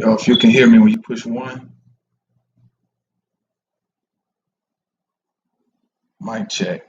Yo, if you can hear me when you push one, mic check.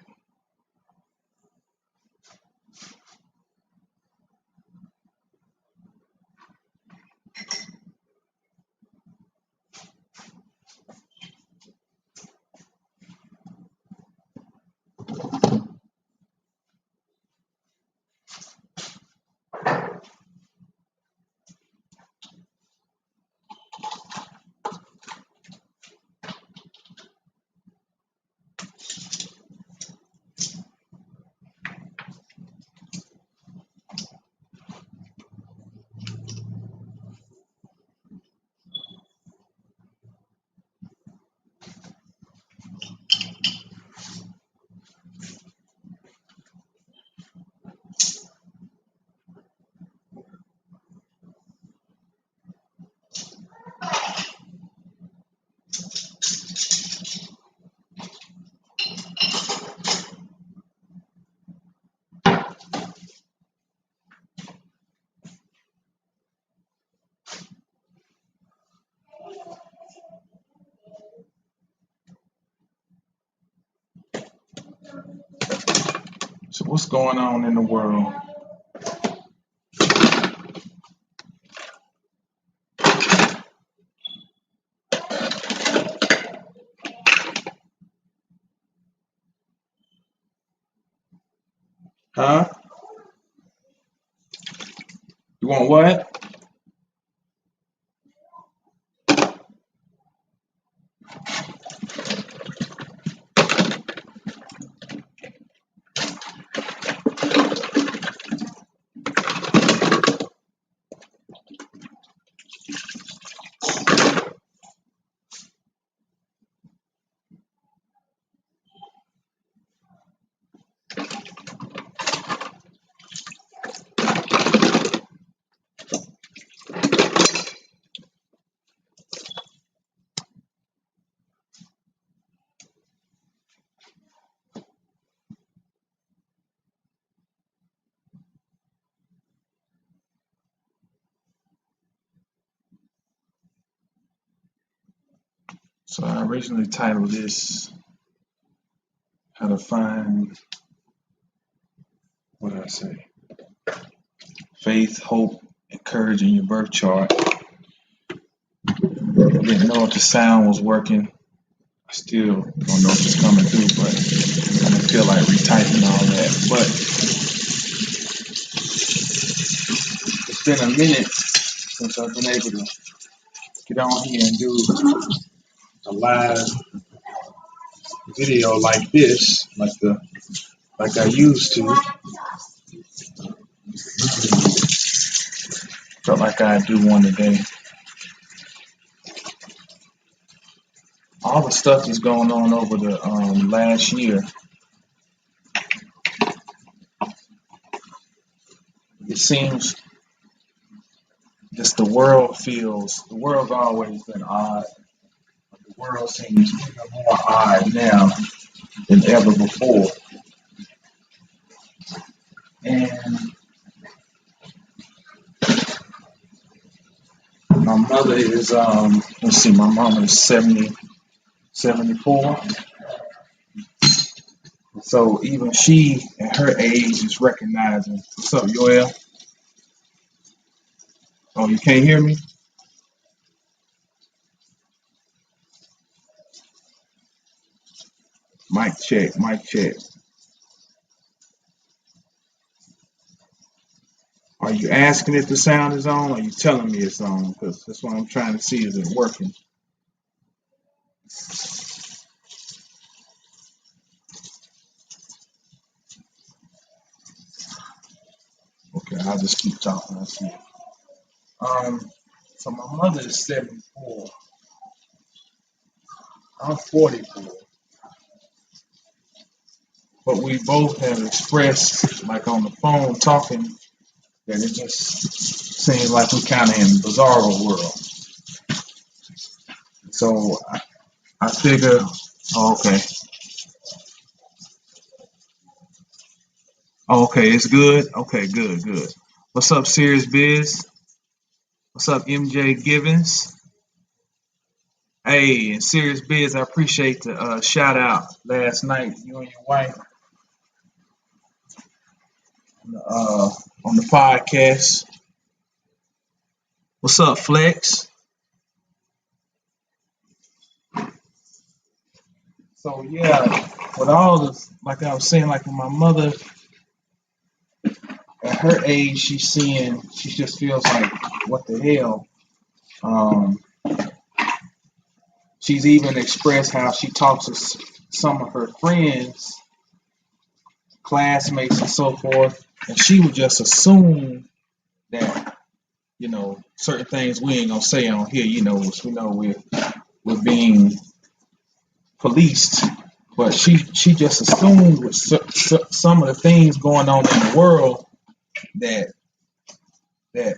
So what's going on in the world? Huh? You want what? So I originally titled this How to Find, what did I say? Faith, Hope, and Courage in Your Birth Chart. I didn't know if the sound was working. I still don't know if it's coming through, but I don't feel like retyping all that. But it's been a minute since I've been able to get on here and do a live video like this, like I used to. Felt like I'd do one today. All the stuff that's going on over the last year. It seems just the world's always been odd. The world seems even more odd now than ever before. And my mother is let's see, my mama is 74. So even she at her age is recognizing. What's up, Yoel? Oh, you can't hear me? Mic check, mic check. Are you asking if the sound is on, or are you telling me it's on? Because that's what I'm trying to see, is it working? Okay, I'll just keep talking. Let's see. So my mother is 74. I'm 44. But we both have expressed, like on the phone talking, that it just seems like we're kind of in a bizarre world. So I figure, okay. Okay, it's good. Okay, good, good. What's up, Serious Biz? What's up, MJ Givens? Hey, and Serious Biz, I appreciate the shout out last night. You and your wife uh, on the podcast. What's up, Flex? So yeah, with all this, like I was saying, like with my mother at her age, she just feels like, what the hell? Um, she's even expressed how she talks to some of her friends, classmates, and so forth, and she would just assume that certain things we ain't gonna say on here. Which we know we're being policed, but she just assumed with some of the things going on in the world that that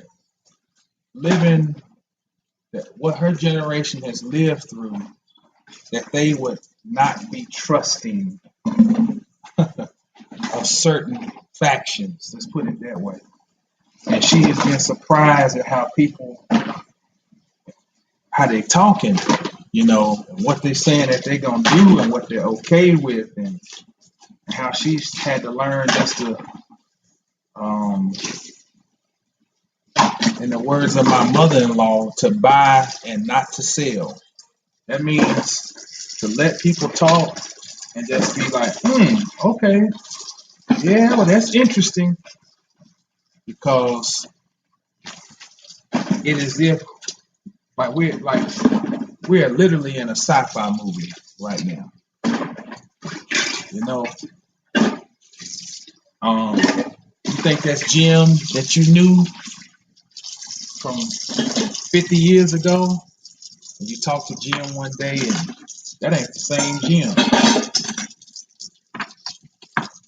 living that what her generation has lived through, that they would not be trusting of certain factions. Let's put it that way. And she has been surprised at how they talking, what they're saying that they're gonna do and what they're okay with, and how she's had to learn just to, in the words of my mother-in-law, to buy and not to sell. That means to let people talk and just be like, okay, yeah, well, that's interesting, because it is if we're literally in a sci-fi movie right now. You think that's Jim that you knew from 50 years ago? And you talk to Jim one day, and that ain't the same Jim.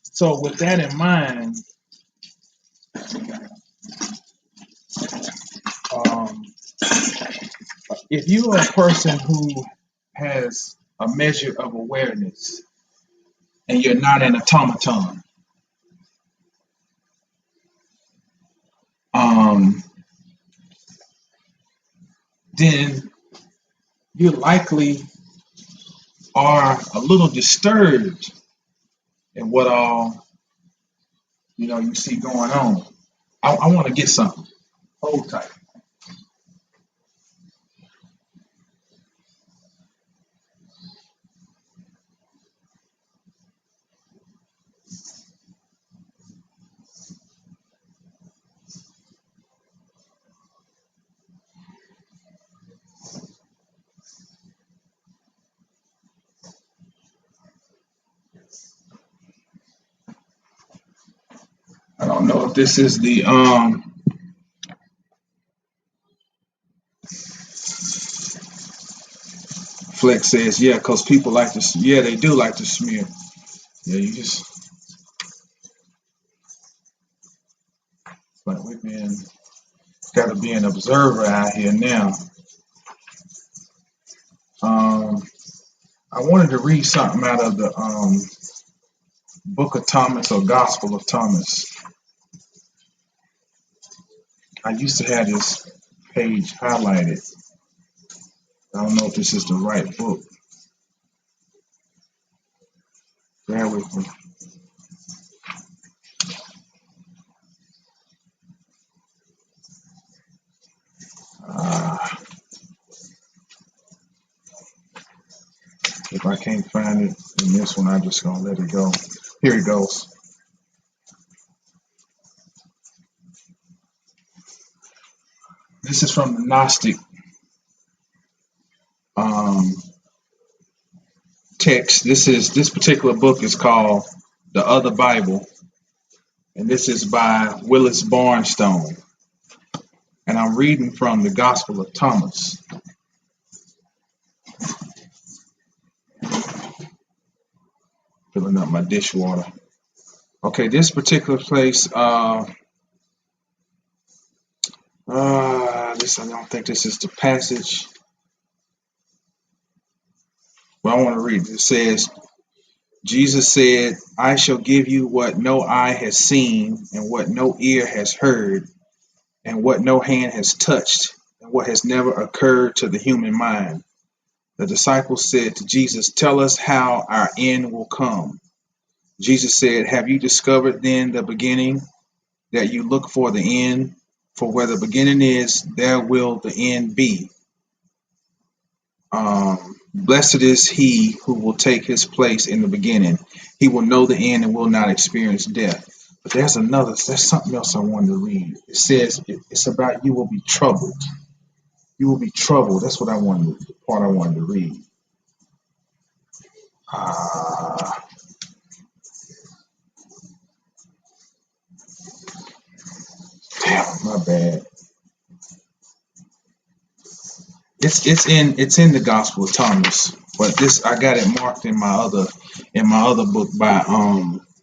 So with that in mind, if you are a person who has a measure of awareness and you're not an automaton, then you likely are a little disturbed in what all you see going on. I want to get something. Hold tight. I don't know if this is the Flex says, yeah, because people like to, yeah, they do like to smear. Yeah, you just, like got to be an observer out here now. I wanted to read something out of the Book of Thomas or Gospel of Thomas. I used to have this page highlighted. I don't know if this is the right book. Bear with me. If I can't find it in this one, I'm just going to let it go. Here it goes. This is from the Gnostic text. This particular book is called The Other Bible, and this is by Willis Barnstone. And I'm reading from the Gospel of Thomas. Filling up my dishwater. Okay, this particular place, I don't think this is the passage. But I want to read it. It says, Jesus said, I shall give you what no eye has seen, and what no ear has heard, and what no hand has touched, what has never occurred to the human mind. The disciples said to Jesus, "Tell us how our end will come." Jesus said, "Have you discovered then the beginning, that you look for the end? For where the beginning is, there will the end be. Blessed is he who will take his place in the beginning. He will know the end and will not experience death." But there's something else I wanted to read. It says it's about you will be troubled. You will be troubled. That's what the part I wanted to read. Damn, my bad. It's in the Gospel of Thomas, but this I got it marked in my other book by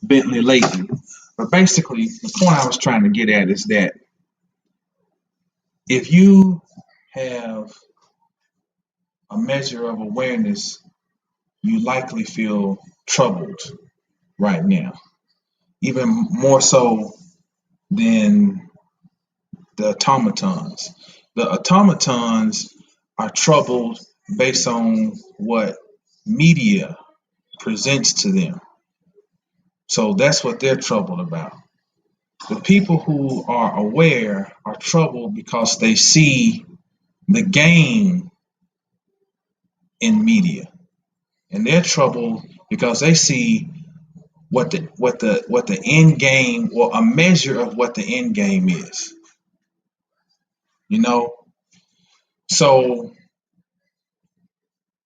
Bentley Layton. But basically, the point I was trying to get at is that if you have a measure of awareness, you likely feel troubled right now, even more so than the automatons. The automatons are troubled based on what media presents to them. So that's what they're troubled about. The people who are aware are troubled because they see the gain in media, and they're troubled because they see what the end game, or a measure of what the end game is. So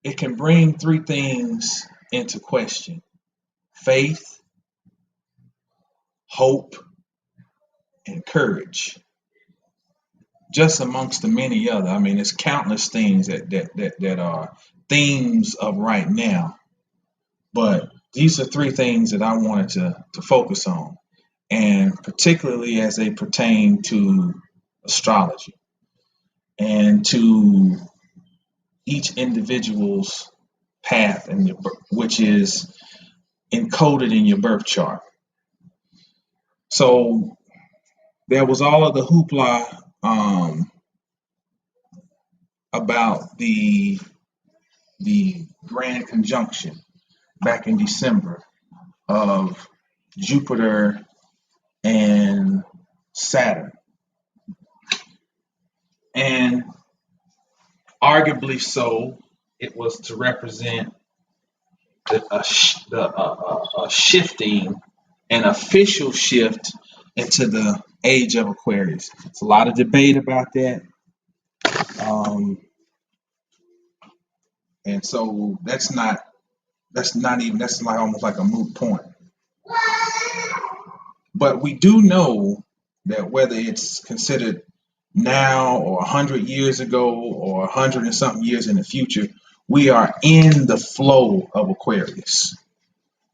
it can bring three things into question: faith, hope, and courage. Just amongst the many other. I mean, there's countless things that are themes of right now. But these are three things that I wanted to focus on, and particularly as they pertain to astrology and to each individual's path, which is encoded in your birth chart. So there was all of the hoopla about the grand conjunction back in December of Jupiter and Saturn, and arguably so, it was to represent a shifting, an official shift into the age of Aquarius. It's a lot of debate about that. And so that's like almost like a moot point. But we do know that whether it's considered now or 100 years ago or 100 and something years in the future, we are in the flow of Aquarius.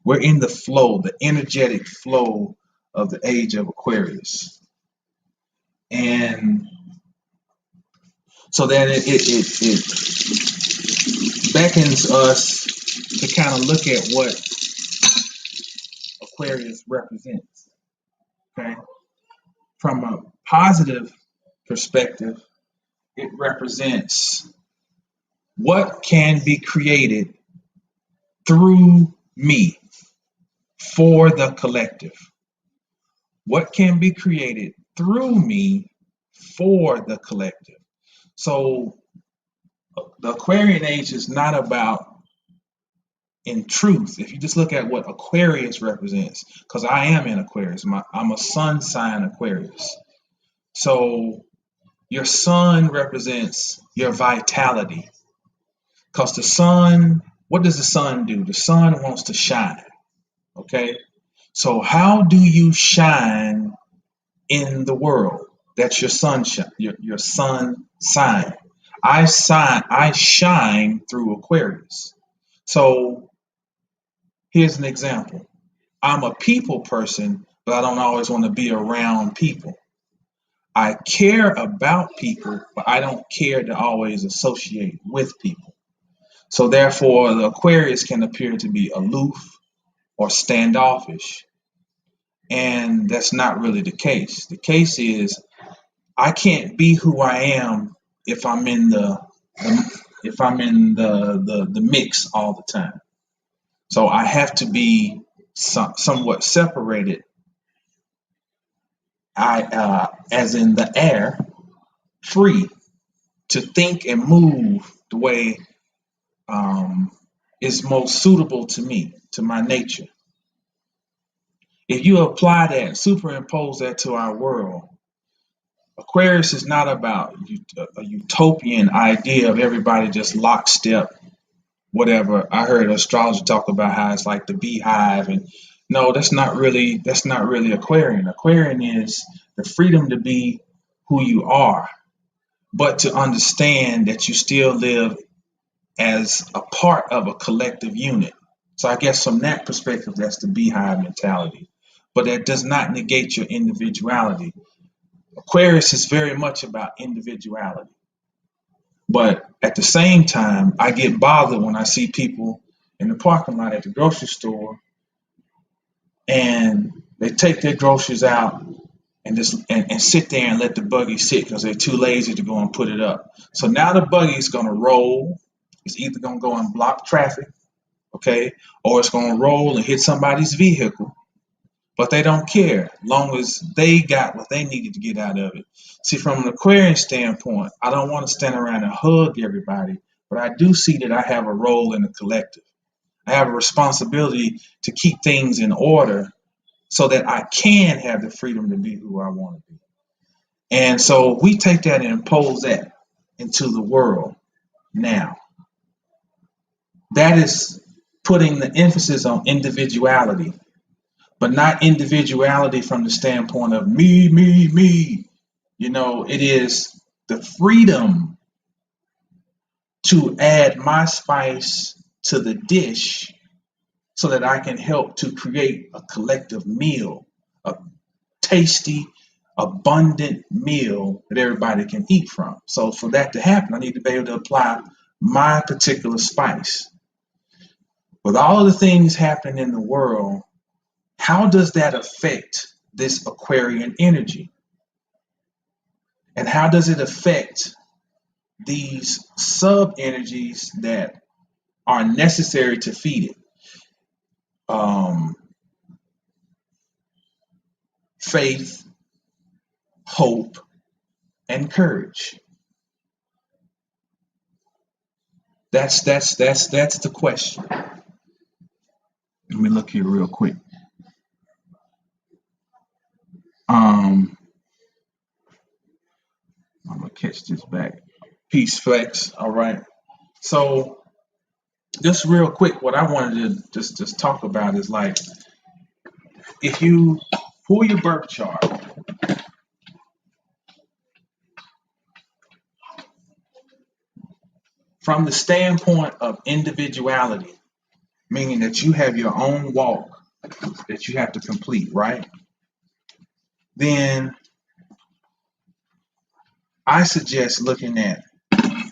We're in the flow, the energetic flow of the age of Aquarius. And so that it beckons us to kind of look at what Aquarius represents. Okay? From a positive perspective, it represents what can be created through me for the collective. What can be created through me for the collective. So the Aquarian age is not about, in truth, if you just look at what Aquarius represents, because I am in Aquarius, I'm a sun sign Aquarius. So your sun represents your vitality, because the sun, what does the sun do? The sun wants to shine. Okay, so how do you shine in the world? That's your sunshine, your sun sign. I shine through Aquarius. So here's an example. I'm a people person, but I don't always want to be around people. I care about people, but I don't care to always associate with people. So therefore, the Aquarius can appear to be aloof or standoffish. And that's not really the case. The case is I can't be who I am if I'm in the mix all the time. So I have to be somewhat separated. As in the air, free to think and move the way is most suitable to me, to my nature. If you apply that, superimpose that to our world, Aquarius is not about a utopian idea of everybody just lockstep, whatever. I heard astrology talk about how it's like the beehive, and no, that's not really Aquarian. Aquarian is the freedom to be who you are, but to understand that you still live as a part of a collective unit. So I guess from that perspective, that's the beehive mentality. But that does not negate your individuality. Aquarius is very much about individuality. But at the same time, I get bothered when I see people in the parking lot at the grocery store and they take their groceries out and sit there and let the buggy sit because they're too lazy to go and put it up. So now the buggy is going to roll. It's either going to go and block traffic, okay, or it's going to roll and hit somebody's vehicle. But they don't care, long as they got what they needed to get out of it. See, from an Aquarian standpoint, I don't want to stand around and hug everybody, but I do see that I have a role in the collective. I have a responsibility to keep things in order so that I can have the freedom to be who I want to be. And so we take that and impose that into the world now. That is putting the emphasis on individuality, but not individuality from the standpoint of me, me, me. It is the freedom to add my spice to the dish so that I can help to create a collective meal, a tasty, abundant meal that everybody can eat from. So for that to happen, I need to be able to apply my particular spice. With all of the things happening in the world, how does that affect this Aquarian energy? And how does it affect these sub-energies that are necessary to feed it? Faith, hope, and courage. That's the question. Let me look here real quick. I'm gonna catch this back. Peace, Flex. All right. So just real quick, what I wanted to just talk about is, like, if you pull your birth chart, from the standpoint of individuality, meaning that you have your own walk that you have to complete, right? Then I suggest looking at,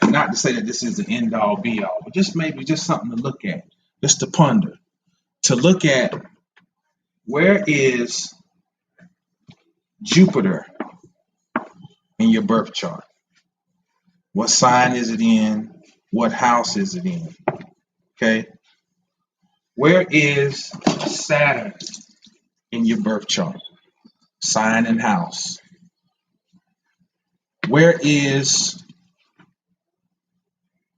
not to say that this is the end all be all, but just maybe just something to look at, just to ponder, to look at where is Jupiter in your birth chart? What sign is it in? What house is it in? Okay. Where is Saturn in your birth chart? Sign and house. Where is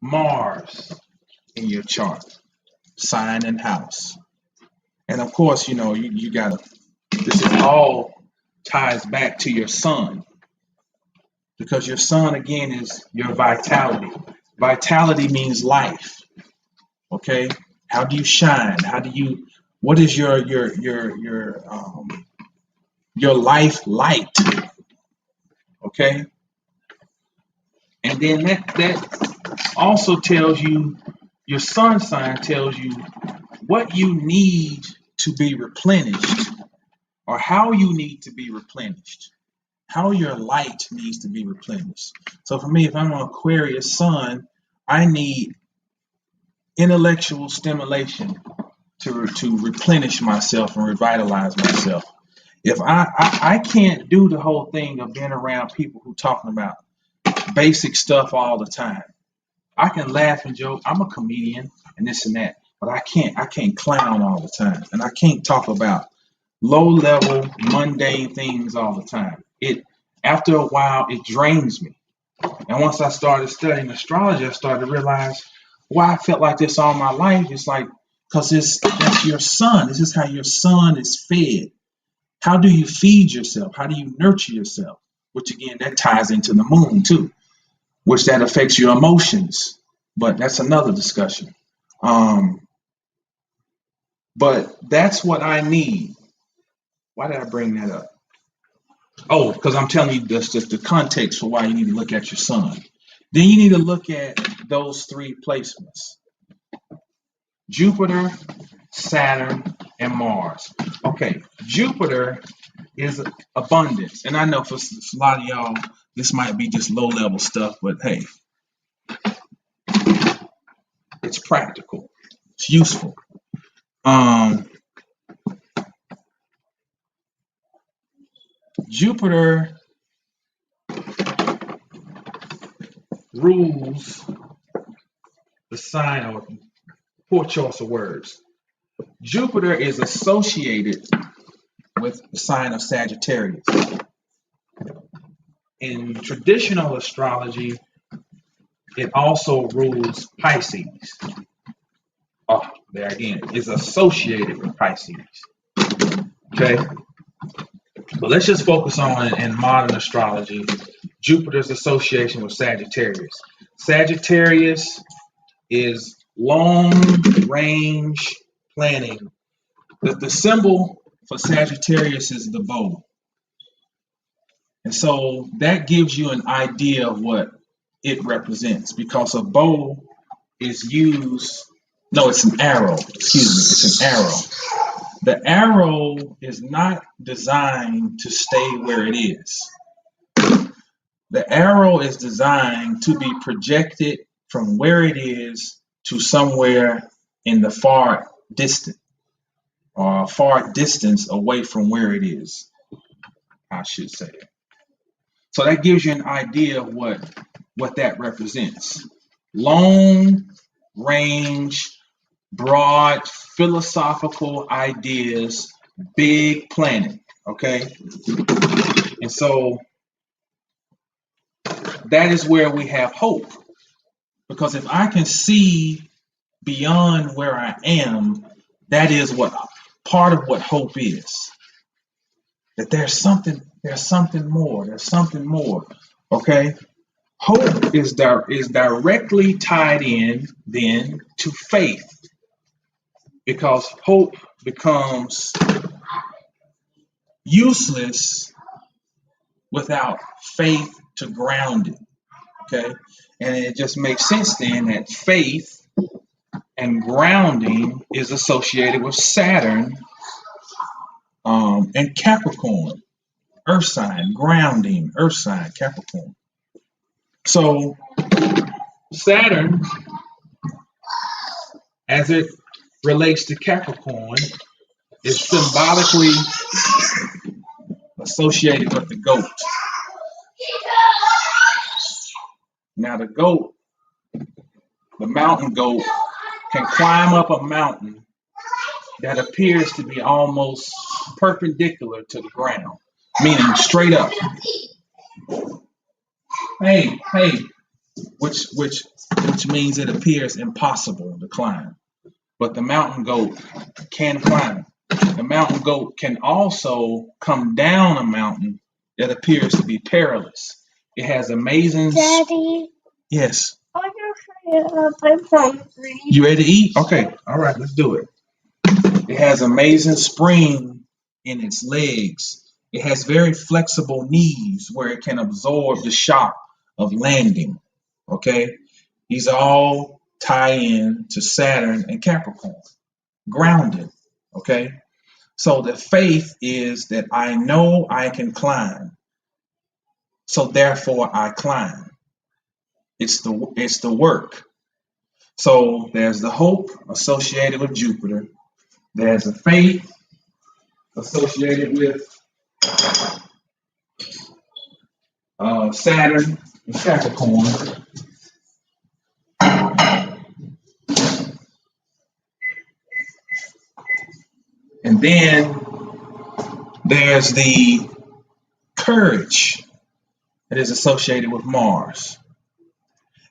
Mars in your chart? Sign and house. And of course, you gotta, this is all ties back to your sun, because your sun again is your vitality. Vitality means life. Okay. How do you shine? What is your life light? Okay. And then that also tells you, your sun sign tells you what you need to be replenished, or how you need to be replenished, how your light needs to be replenished. So for me, if I'm an Aquarius sun, I need intellectual stimulation to replenish myself and revitalize myself. If I can't do the whole thing of being around people who talking about basic stuff all the time. I can laugh and joke. I'm a comedian and this and that, but I can't clown all the time, and I can't talk about low level mundane things all the time. It After a while it drains me. And once I started studying astrology, I started to realize why I felt like this all my life. It's like because that's your sun. This is how your sun is fed. How do you feed yourself? How do you nurture yourself? Which again, that ties into the moon too, which that affects your emotions. But that's another discussion. Um, but that's what I need. Why did I bring that up? Oh, because I'm telling you that's just the context for why you need to look at your sun. Then you need to look at those three placements: Jupiter, Saturn, and Mars. Okay, Jupiter is abundance. And I know for a lot of y'all, this might be just low level stuff, but hey, it's practical, it's useful. Jupiter rules the sign, or poor choice of words. Jupiter is associated with the sign of Sagittarius. In traditional astrology, it also rules Pisces. Oh, there again, is associated with Pisces. Okay, but let's just focus on in modern astrology Jupiter's association with Sagittarius. Sagittarius is long range planning. The symbol for Sagittarius is the bow. And so that gives you an idea of what it represents, because a bow is used, no, it's an arrow, excuse me, it's an arrow. The arrow is not designed to stay where it is. The arrow is designed to be projected from where it is to somewhere in the far distance, or far distance away from where it is, I should say. So that gives you an idea of what that represents. Long range, broad, philosophical ideas, big planning, okay? And so that is where we have hope. Because if I can see beyond where I am, that is what part of what hope is. That there's something more, okay? Hope is directly tied in then to faith, because hope becomes useless without faith to ground it, okay? And it just makes sense then that faith and grounding is associated with Saturn and Capricorn, earth sign, grounding, earth sign, Capricorn. So Saturn, as it relates to Capricorn, is symbolically associated with the goat. Now the goat, the mountain goat, can climb up a mountain that appears to be almost perpendicular to the ground, meaning straight up. Hey, which means it appears impossible to climb. But the mountain goat can climb. The mountain goat can also come down a mountain that appears to be perilous. It has amazing. Daddy. Yes. I want to play something. You ready to eat? Okay. All right. Let's do it. It has amazing spring in its legs. It has very flexible knees where it can absorb the shock of landing. Okay. These all tie in to Saturn and Capricorn. Grounded. Okay. So the faith is that I know I can climb. So therefore I climb. It's the work. So there's the hope associated with Jupiter. There's the faith associated with Saturn, a Capricorn. And then there's the courage that is associated with Mars.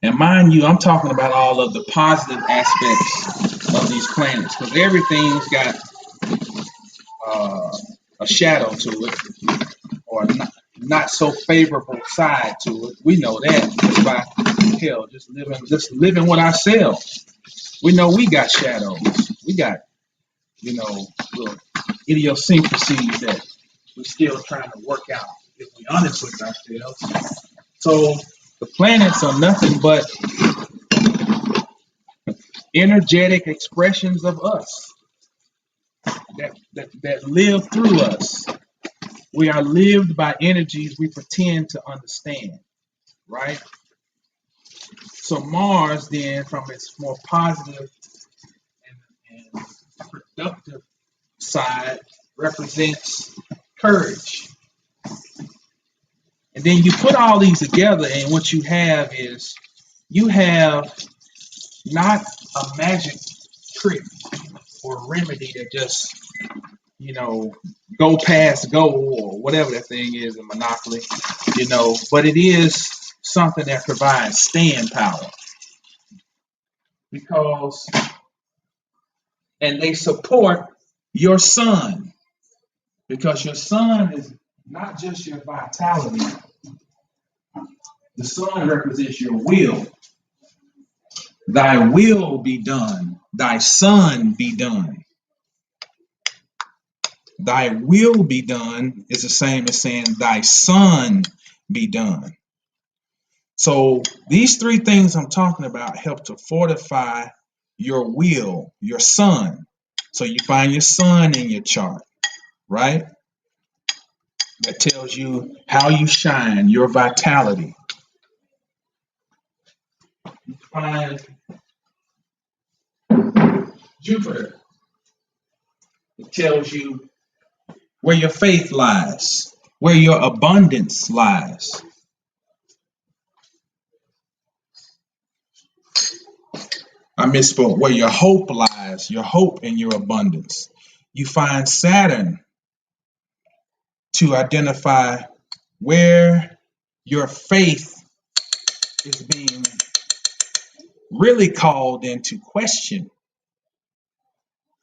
And mind you, I'm talking about all of the positive aspects of these planets because everything's got a shadow to it or not so favorable side to it. We know that just by hell, just living with ourselves. We know we got shadows. We got, little idiosyncrasies that we're still trying to work out if we're honest with ourselves. So the planets are nothing but energetic expressions of us that live through us. We are lived by energies we pretend to understand, right? So Mars then, from its more positive and productive side, represents courage. And then you put all these together, and what you have is you have not a magic trick or remedy that just, go past go or whatever that thing is in Monopoly, but it is something that provides staying power because, and they support your sun because your sun is not just your vitality. The sun represents your will. Thy will be done. Thy sun be done. Thy will be done is the same as saying thy sun be done. So these three things I'm talking about help to fortify your will, your sun. So you find your sun in your chart, right? That tells you how you shine, your vitality. You find Jupiter. It tells you where your faith lies, where your abundance lies. I misspoke. Where your hope lies, your hope and your abundance. You find Saturn to identify where your faith is being really called into question.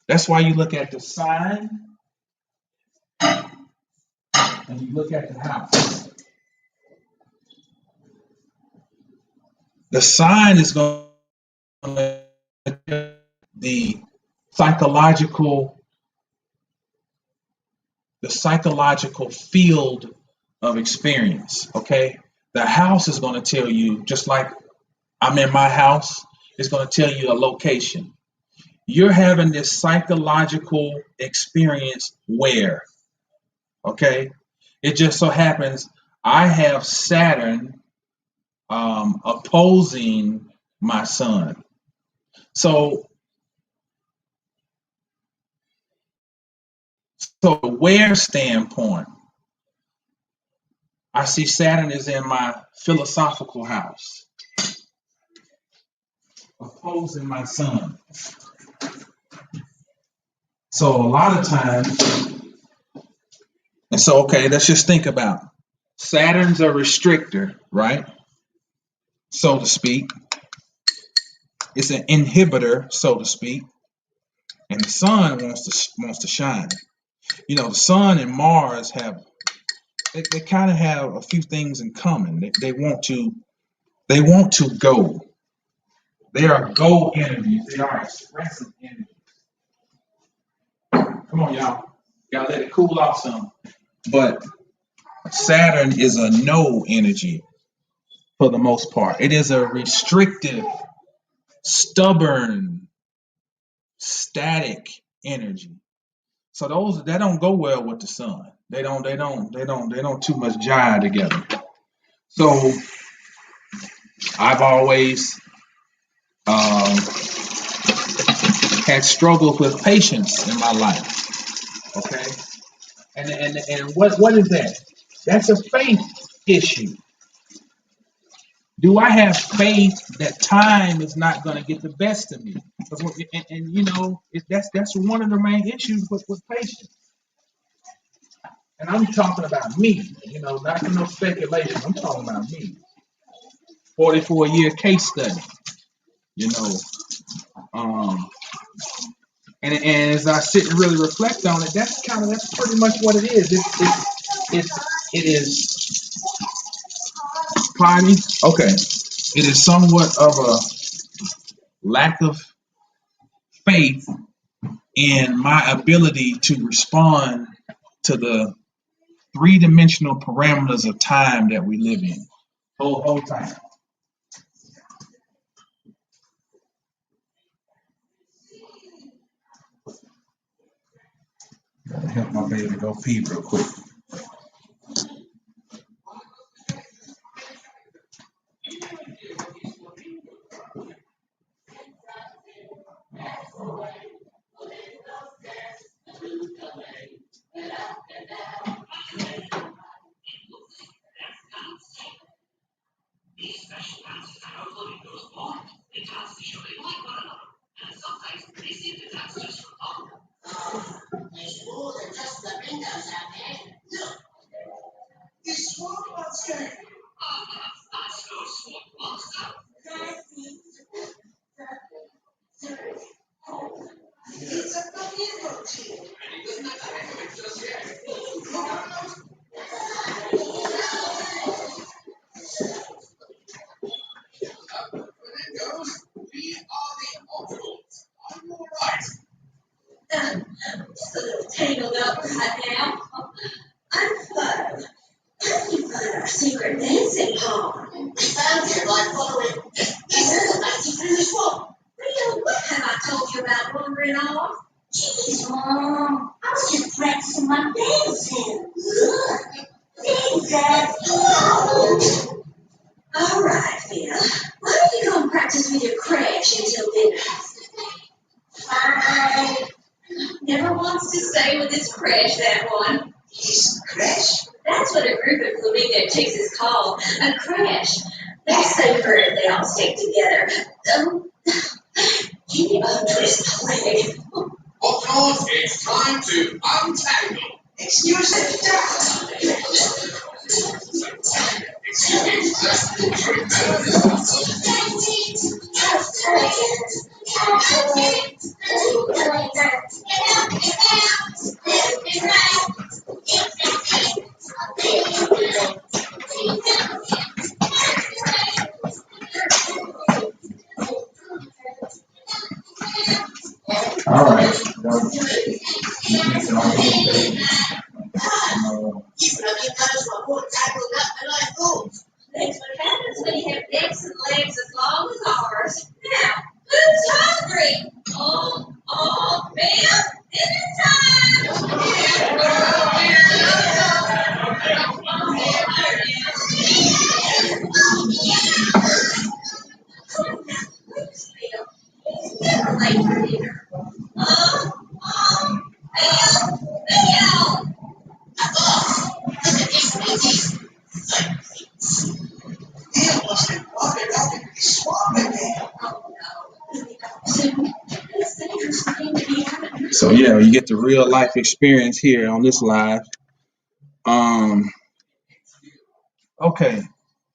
That's why you look at the sign and you look at the house. The sign is going to the psychological field of experience. Okay, the house is going to tell you, just like I'm in my house, it's going to tell you a location. You're having this psychological experience where? Okay, it just so happens I have Saturn opposing my sun. So where standpoint, I see Saturn is in my philosophical house, opposing my sun. So a lot of times, and so, okay, let's just think about Saturn's a restrictor, right? So to speak. It's an inhibitor, so to speak. And the sun wants to shine. The sun and Mars they kind of have a few things in common. They want to go. They are go energies. They are expressive energies. Come on, y'all. Gotta let it cool off some. But Saturn is a no energy for the most part. It is a restrictive, stubborn, static energy. So those that don't go well with the sun. They don't too much jive together. So I've always had struggles with patience in my life. Okay, and what is that? That's a faith issue. Do I have faith that time is not going to get the best of me? And you know, that's one of the main issues with patience. And I'm talking about me, you know, not for no speculation. I'm talking about me. 44-year case study, you know. Um, and as I sit and really reflect on it, that's pretty much what it is. It is potty. Okay. It is somewhat of a lack of faith in my ability to respond to the three-dimensional parameters of time that we live in. Whole time. Gotta help my baby go pee real quick. Just a little tangled up right now. I'm Flutter. How do you find our secret dancing hall? We found it by following. There's a mighty through the swamp. Rio, what have I told you about wandering off? Jeez, Mom. I was just practicing my dancing. Exactly. All right, Phil. Why don't you go and practice with your crash until dinner? Fine. Never wants to stay with his crash, that one. His crash? That's what a group of flamingo chicks is called, a crash. They're safer if they all stick together. Can you untwist my leg? Of course, it's time to untangle. Excuse me. All right. That's what happens when you have necks and legs as long as ours. Now, who's hungry? Man, dinner time! It's never late for dinner. Bill! So yeah, you get the real life experience here on this live. Okay.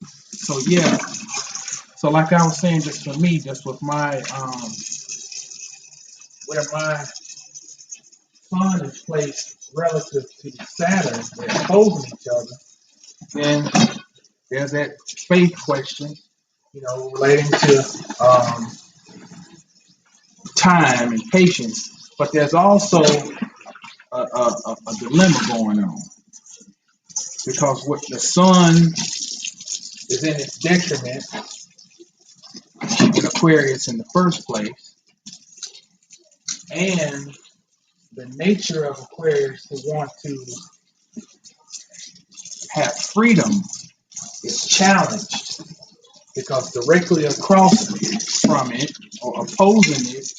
So yeah. So like I was saying, just for me, just with my where my sun is placed relative to Saturn, they're opposing each other. Then there's that faith question, you know, relating to time and patience. But there's also a dilemma going on because what the sun is in its detriment in Aquarius in the first place, and the nature of Aquarius to want to have freedom is challenged because directly across from it or opposing it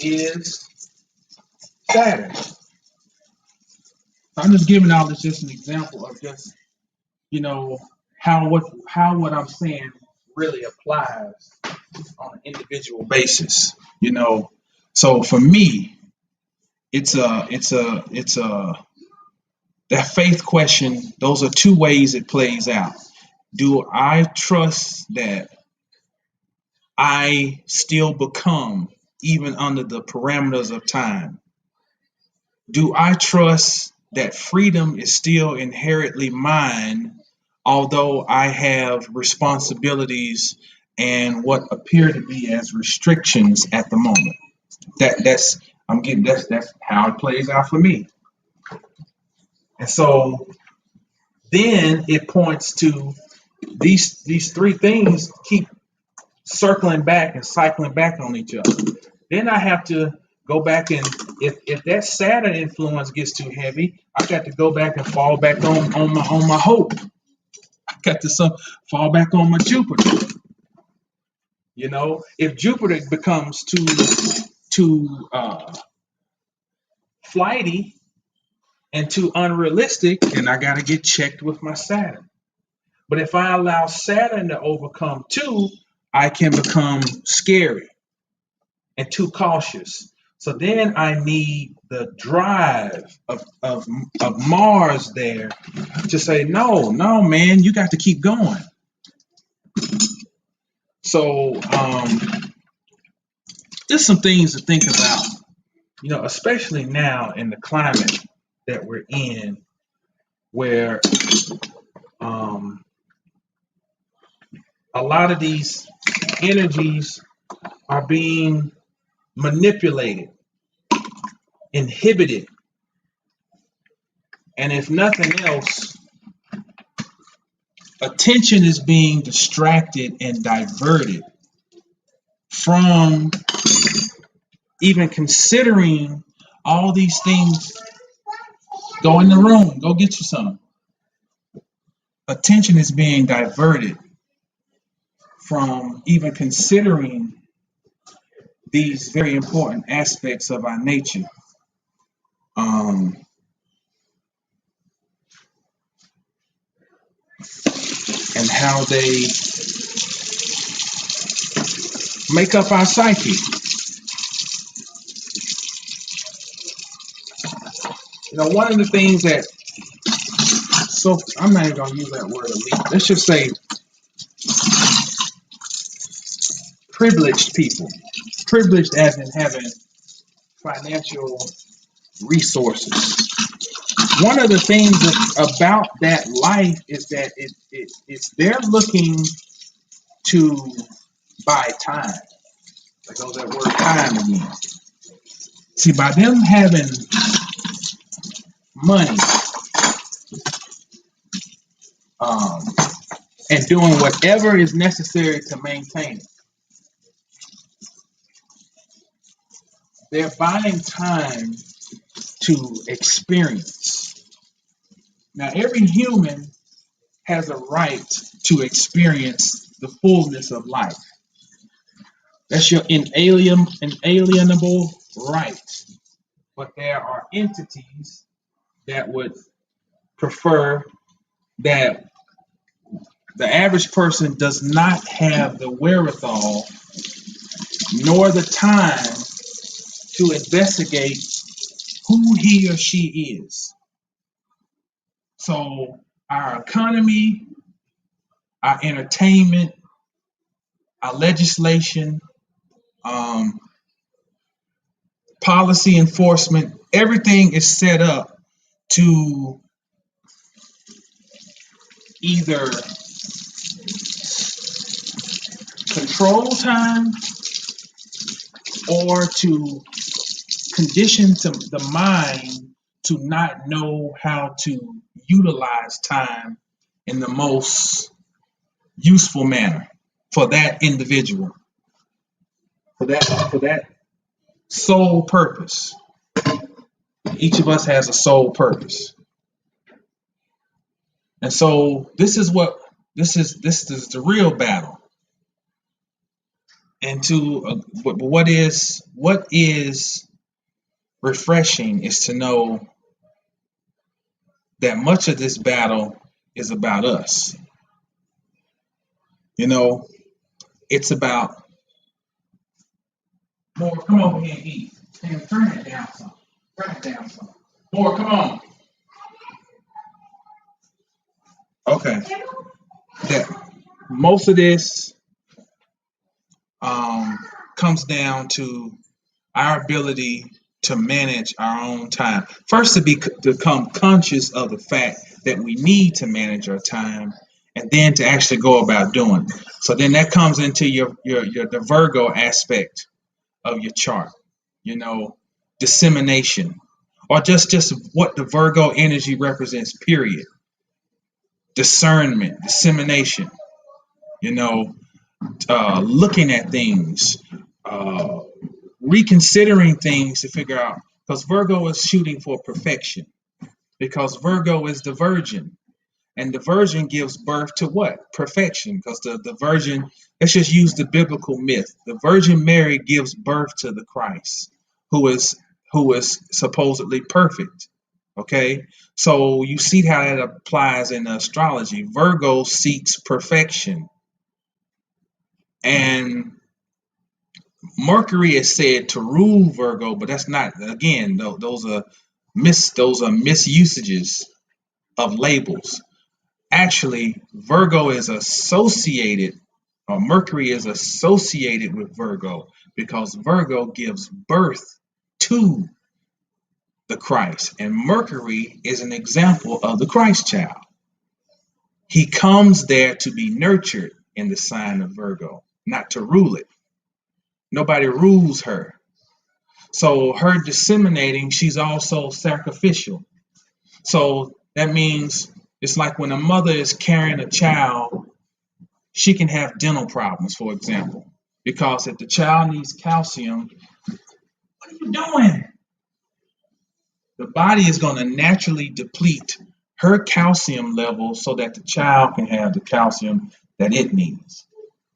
is Saturn. So I'm just giving all this just an example of just, you know, how what I'm saying really applies on an individual basis. So for me, it's a that faith question. Those are two ways it plays out. Do I trust that I still become even under the parameters of time? Do I trust that freedom is still inherently mine, although I have responsibilities and what appear to be as restrictions at the moment? That's how it plays out for me. And so then it points to these three things keep circling back and cycling back on each other. Then I have to go back and if that Saturn influence gets too heavy, I got to go back and fall back on my hope. I got to fall back on my Jupiter. If Jupiter becomes too flighty and too unrealistic, then I got to get checked with my Saturn. But if I allow Saturn to overcome too, I can become scary and too cautious. So then I need the drive of Mars there to say, no, man, you got to keep going. So just some things to think about, especially now in the climate that we're in, where a lot of these energies are being manipulated, inhibited, and if nothing else, attention is being distracted and diverted from even considering all these things. Go in the room, go get you some. Attention is being diverted from even considering these very important aspects of our nature. And how they make up our psyche. One of the things that, I'm not even going to use that word elite. Let's just say privileged people. Privileged as in having financial resources. One of the things about that life is that it's they're looking to buy time. There goes that word time again. See, by them having money and doing whatever is necessary to maintain it, they're buying time to experience. Now, every human has a right to experience the fullness of life. That's your inalienable right. But there are entities that would prefer that the average person does not have the wherewithal nor the time to investigate who he or she is. So our economy, our entertainment, our legislation, policy enforcement, everything is set up to either control time or to condition the mind to not know how to utilize time in the most useful manner for that individual, for that sole purpose. Each of us has a sole purpose. And so this is the real battle. And what is refreshing is to know that much of this battle is about us. It's about more. Come over here and eat. Turn it down some. Turn it down some. More. Come on. Okay. That most of this comes down to our ability to manage our own time. First, to become conscious of the fact that we need to manage our time, and then to actually go about doing it. So then that comes into your the Virgo aspect of your chart. You know, dissemination, or just what the Virgo energy represents. Period. Discernment, dissemination. You know, looking at things, reconsidering things to figure out, because Virgo is shooting for perfection, because Virgo is the virgin, and the virgin gives birth to what? Perfection, because the virgin, let's just use the biblical myth. The Virgin Mary gives birth to the Christ, who is supposedly perfect. Okay, so you see how that applies in astrology. Virgo seeks perfection, and Mercury is said to rule Virgo, but that's not. Again, those are misusages of labels. Actually, Virgo is associated, or Mercury is associated with Virgo, because Virgo gives birth to the Christ, and Mercury is an example of the Christ child. He comes there to be nurtured in the sign of Virgo, not to rule it. Nobody rules her. So her disseminating, she's also sacrificial. So that means it's like when a mother is carrying a child, she can have dental problems, for example, because if the child needs calcium, what are you doing? The body is going to naturally deplete her calcium level so that the child can have the calcium that it needs,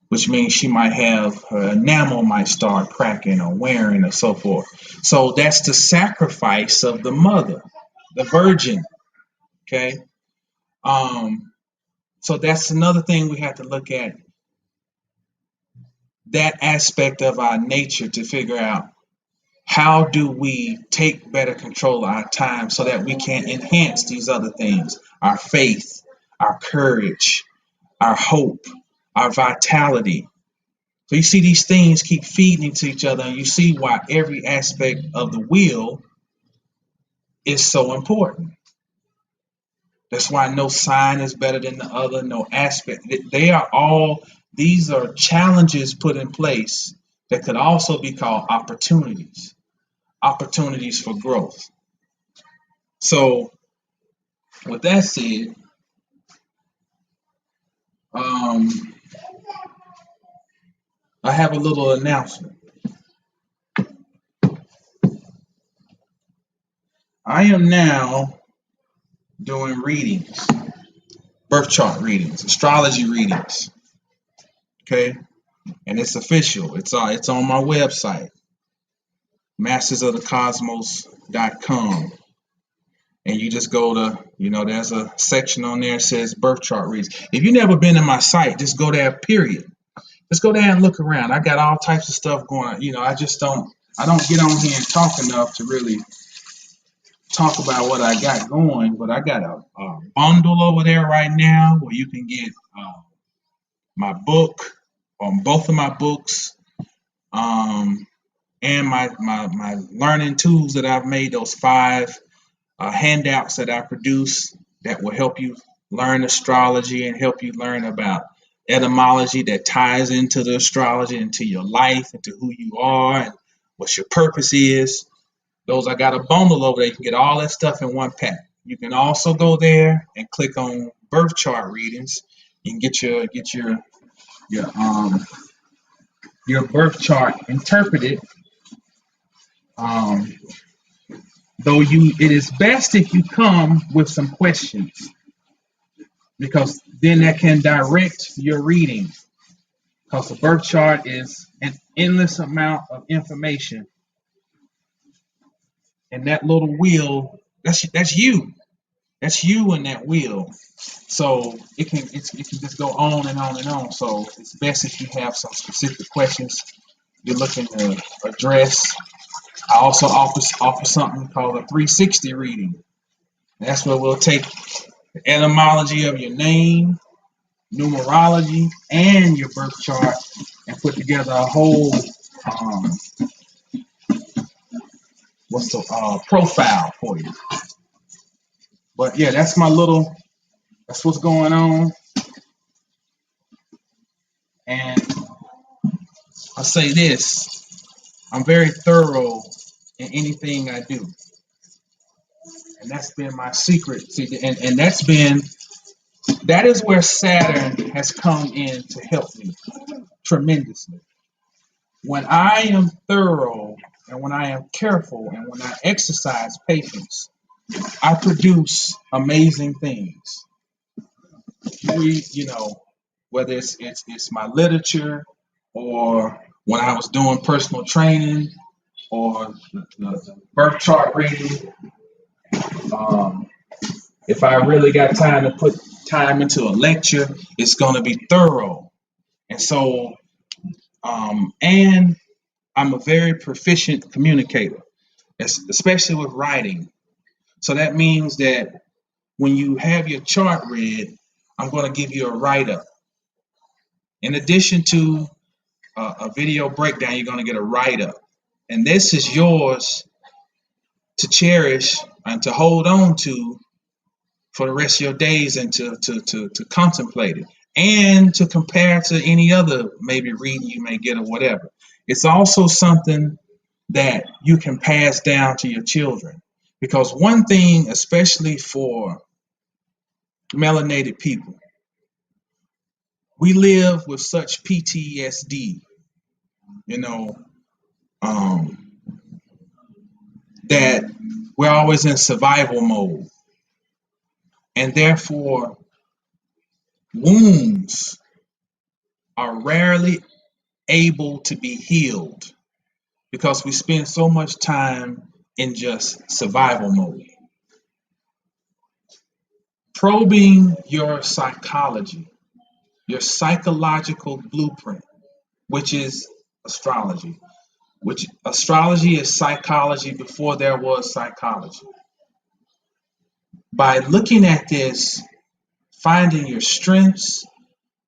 which means she might have her enamel might start cracking or wearing or so forth. So that's the sacrifice of the mother, the virgin. Okay. So that's another thing we have to look at, that aspect of our nature, to figure out how do we take better control of our time so that we can enhance these other things, our faith, our courage, our hope, our vitality. So you see these things keep feeding into each other, and you see why every aspect of the wheel is so important. That's why no sign is better than the other, no aspect. These are challenges put in place that could also be called opportunities for growth. So with that said, I have a little announcement. I am now doing readings, birth chart readings, astrology readings. Okay, and it's official. It's on my website, mastersofthecosmos.com. And you just go to, there's a section on there that says birth chart readings. If you've never been in my site, just go there, period. Just go there and look around. I got all types of stuff going on. I don't get on here and talk enough to really talk about what I got going, but I got a bundle over there right now where you can get my book, both of my books, and my learning tools that I've made, those 5 handouts that I produce that will help you learn astrology and help you learn about etymology that ties into the astrology, into your life, into who you are and what your purpose is. Those, I got a bundle over there. You can get all that stuff in one pack. You can also go there and click on birth chart readings. You can get your birth chart interpreted. It is best if you come with some questions, because then that can direct your reading. Because the birth chart is an endless amount of information, and that little wheel, that's you. That's you in that wheel. So it can just go on and on and on. So it's best if you have some specific questions you're looking to address. I also offer something called a 360 reading. That's where we'll take the etymology of your name, numerology, and your birth chart and put together a whole profile for you. But yeah, that's what's going on. And I say this, I'm very thorough in anything I do. And that's been my secret. See, and that is where Saturn has come in to help me tremendously. When I am thorough and when I am careful and when I exercise patience, I produce amazing things. Whether it's my literature or when I was doing personal training or the birth chart reading. If I really got time to put time into a lecture, it's going to be thorough. And so, and I'm a very proficient communicator, especially with writing. So that means that when you have your chart read, I'm going to give you a write-up. In addition to a video breakdown, you're going to get a write-up. And this is yours to cherish and to hold on to for the rest of your days and to contemplate it and to compare to any other maybe reading you may get or whatever. It's also something that you can pass down to your children. Because one thing, especially for melanated people, we live with such PTSD, that we're always in survival mode. And therefore, wounds are rarely able to be healed because we spend so much time in just survival mode. Probing your psychology, your psychological blueprint, which is astrology. Which astrology is psychology before there was psychology. By looking at this, finding your strengths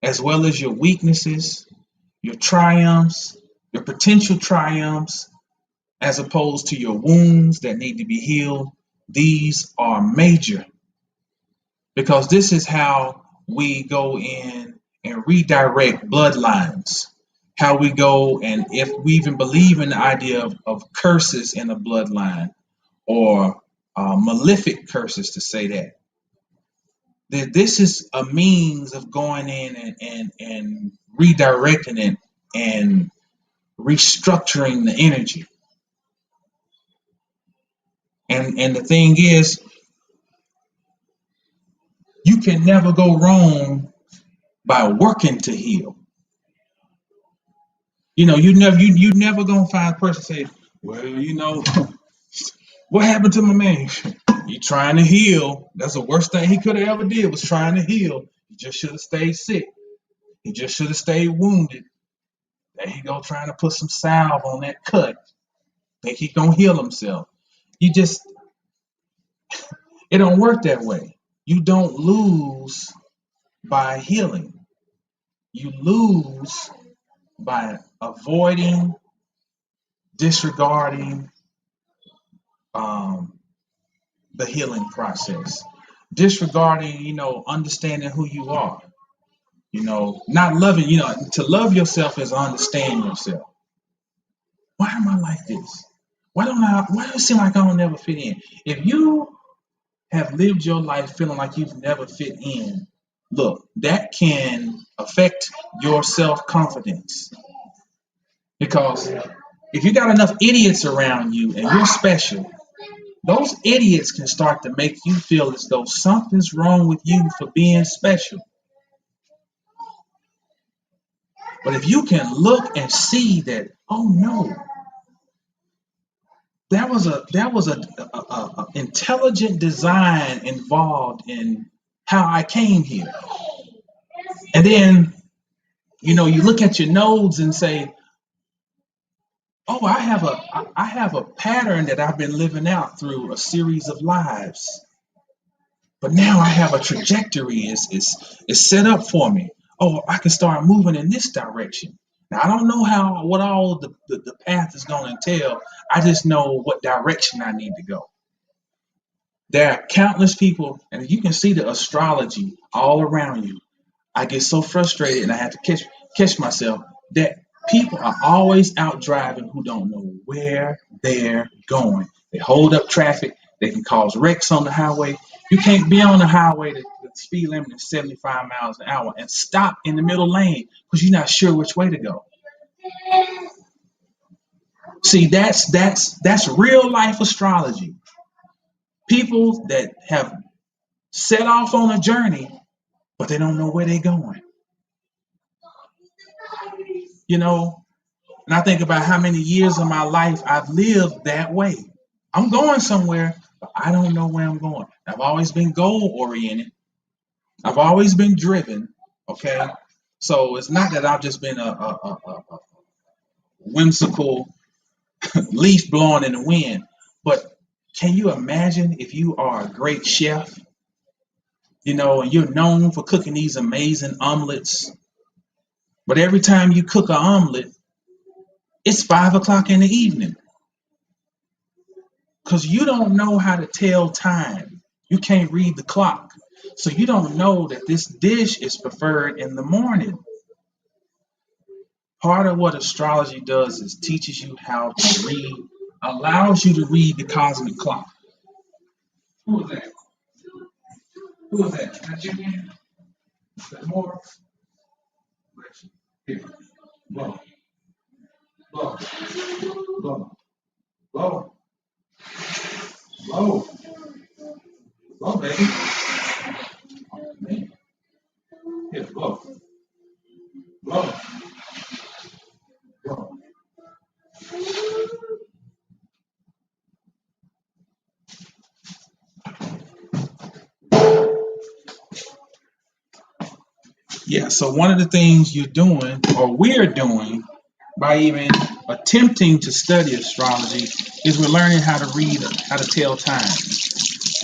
as well as your weaknesses, your triumphs, your potential triumphs, as opposed to your wounds that need to be healed, these are major. Because this is how we go in and redirect bloodlines. How we go, and if we even believe in the idea of curses in a bloodline or malefic curses, to say that this is a means of going in and redirecting it and restructuring the energy. And the thing is, you can never go wrong by working to heal. You never gonna find a person say, well, what happened to my man? He trying to heal. That's the worst thing he could have ever did was trying to heal. He just should have stayed sick. He just should have stayed wounded. There he go trying to put some salve on that cut. Think he gonna heal himself. It don't work that way. You don't lose by healing. You lose by avoiding, disregarding the healing process. Disregarding, understanding who you are. Not loving, to love yourself is understand yourself. Why am I like this? Why do it seem like I don't never fit in? If you have lived your life feeling like you've never fit in, look, that can affect your self-confidence. Because if you got enough idiots around you and you're special, those idiots can start to make you feel as though something's wrong with you for being special. But if you can look and see that, oh no, that was a intelligent design involved in how I came here. And then, you look at your nodes and say, oh, I have a pattern that I've been living out through a series of lives. But now I have a trajectory is set up for me. Oh, I can start moving in this direction. Now I don't know what all the path is going to entail. I just know what direction I need to go. There are countless people, and you can see the astrology all around you. I get so frustrated, and I have to catch myself that people are always out driving who don't know where they're going. They hold up traffic. They can cause wrecks on the highway. You can't be on the highway. The speed limit is 75 miles an hour and stop in the middle lane because you're not sure which way to go. See, that's real life astrology. People that have set off on a journey, but they don't know where they're going. And I think about how many years of my life I've lived that way. I'm going somewhere, but I don't know where I'm going. I've always been goal oriented. I've always been driven. Okay. So it's not that I've just been a whimsical leaf blowing in the wind, but can you imagine if you are a great chef, and you're known for cooking these amazing omelets, but every time you cook an omelet, it's 5 o'clock in the evening because you don't know how to tell time. You can't read the clock. So you don't know that this dish is preferred in the morning. Part of what astrology does is teaches you how to read, allows you to read the cosmic clock. Who is that? Who is that? Is that you again? Is that more? Here. Blow. Blow. Blow. Blow. Blow. Blow, baby. Oh, man. Here, blow. Blow. Blow. Yeah, so one of the things you're doing, or we're doing, by even attempting to study astrology, is we're learning how to read, how to tell time.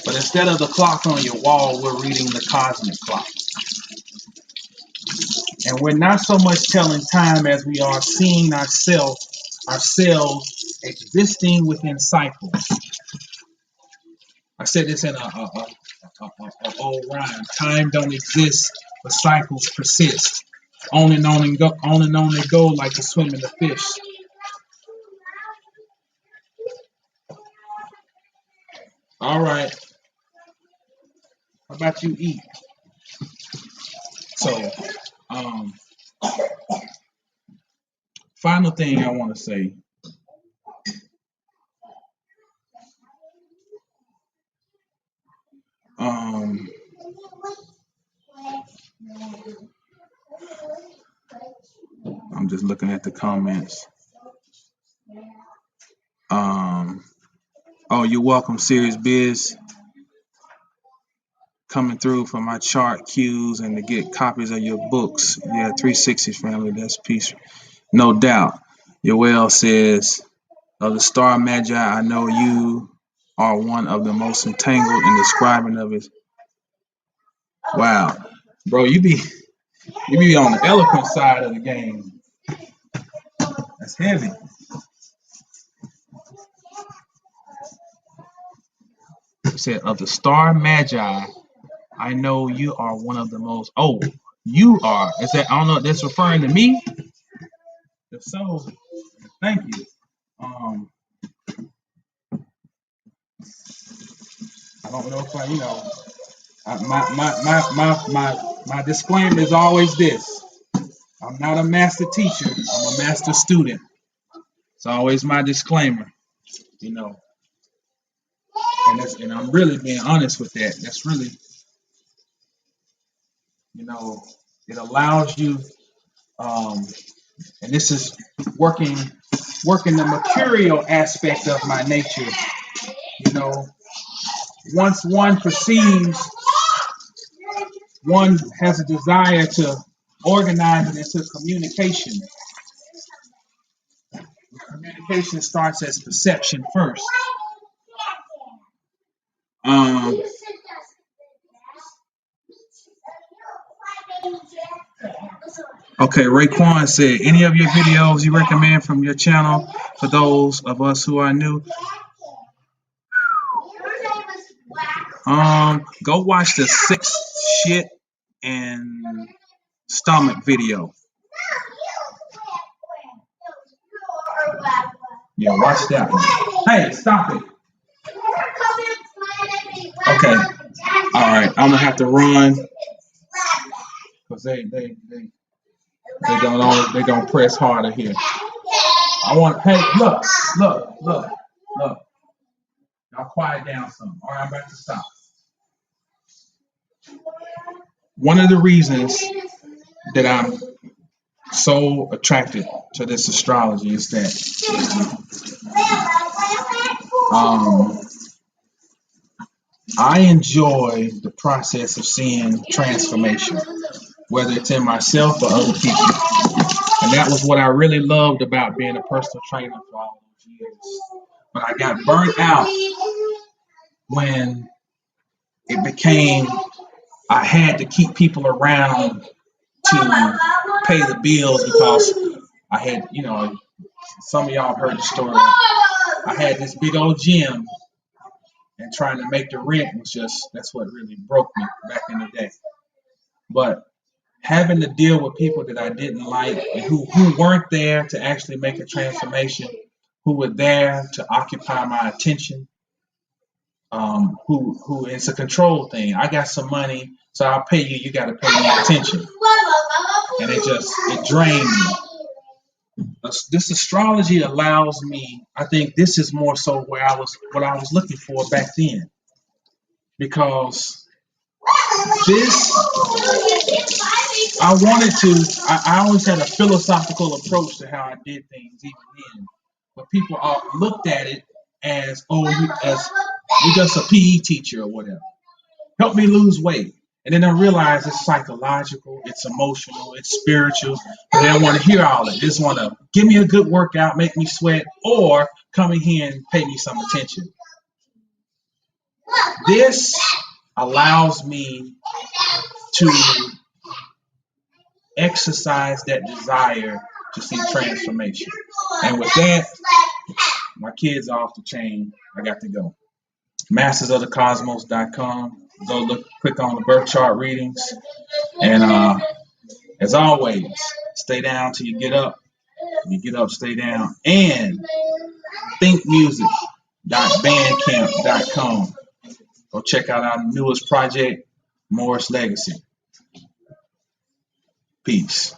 But instead of the clock on your wall, we're reading the cosmic clock. And we're not so much telling time as we are seeing ourselves existing within cycles. I said this in a old rhyme. Time don't exist, but cycles persist. On and on and go, on and on they go like the swimming the fish. All right. How about you eat? So, final thing I want to say. I'm just looking at the comments. Oh, you're welcome, Serious Biz. Coming through for my chart cues and to get copies of your books. Yeah, 360 family, that's peace. No doubt. Yoel says, of the star magi, I know you are one of the most entangled in describing of it. Wow. Bro, you be on the eloquent side of the game. That's heavy. He said, of the star magi, I know you are one of the most. Oh, you are. Is that? I don't know if that's referring to me. If so, thank you. I don't know if my disclaimer is always this. I'm not a master teacher. I'm a master student. It's always my disclaimer. And I'm really being honest with that. That's really, it allows you, and this is working the mercurial aspect of my nature, once one perceives, one has a desire to organize it into communication. Communication starts as perception first. Okay, Raekwon said, any of your videos you recommend from your channel for those of us who are new? Go watch the 6 shit and stomach video. Yeah, watch that one. Hey, stop it. Okay. All right, I'm gonna have to run because they gonna press harder here. I want. Hey, look. Y'all quiet down some. All right, I'm about to stop. One of the reasons that I'm so attracted to this astrology is that I enjoy the process of seeing transformation, whether it's in myself or other people. And that was what I really loved about being a personal trainer for all those years. But I got burnt out when it became I had to keep people around to pay the bills because I had, some of y'all have heard the story. I had this big old gym, and trying to make the rent was that's what really broke me back in the day. But having to deal with people that I didn't like and who weren't there to actually make a transformation, who were there to occupy my attention, who it's a control thing. I got some money, so I'll pay you. You got to pay me attention, and it drained me. This astrology allows me. I think this is more so what I was looking for back then, because this I always had a philosophical approach to how I did things even then, but people looked at it as you're just a PE teacher or whatever. Help me lose weight. And then I realized it's psychological, it's emotional, it's spiritual. But they don't want to hear all of it. They just want to give me a good workout, make me sweat, or come in here and pay me some attention. This allows me to exercise that desire to see transformation. And with that, my kids are off the chain. I got to go. mastersofthecosmos.com. Go click on the birth chart readings. And as always, stay down till you get up. When you get up, stay down. And thinkmusic.bandcamp.com. Go check out our newest project, Morris Legacy. Peace.